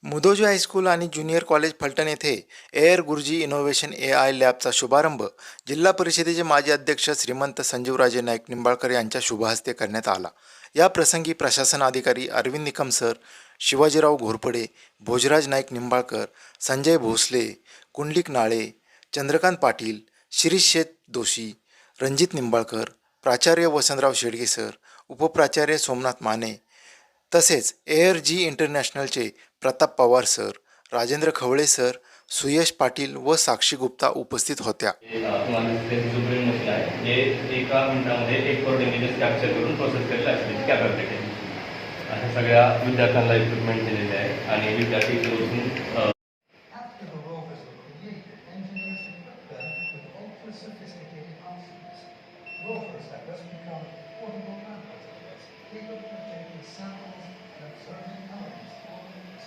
Mudhoji high school आणि junior college Phaltan येथे air गुरुजी इनोव्हेशन AI लॅबचा शुभारंभ जिल्हा परिषदेचे माजी अध्यक्ष श्रीमंत संजीवराजे नाईक निंबाळकर यांच्या शुभहस्ते करण्यात आला। या प्रसंगी प्रशासन अधिकारी अरविंद निकम सर, शिवाजीराव घोरपडे, भोजराज नाईक निंबाळकर, संजय भोसले, कुंडलिक नाळे, चंद्रकांत पाटील, शिरीष शेठ दोशी, रणजित निंबाळकर, प्राचार्य वसंतराव शेडगे सर, उपप्राचार्य सोमनाथ माने तसेच एअर जी इंटरनॅशनलचे प्रताप पवार सर, राजेंद्र खवळे सर, सुयश पाटील व साक्षी गुप्ता उपस्थित होत्या। तुम्हाला सुप्रीम मशीन आहे जे एका मिनिटामध्ये 1 करोड इमेजेस कॅप्चर करून प्रोसेस करेल असल्याची कॅपॅबिलिटी आहे। अशा सगळ्या विद्यार्थ्यांना इक्विपमेंट दिलेले आहे आणि विद्यार्थी इथे बसून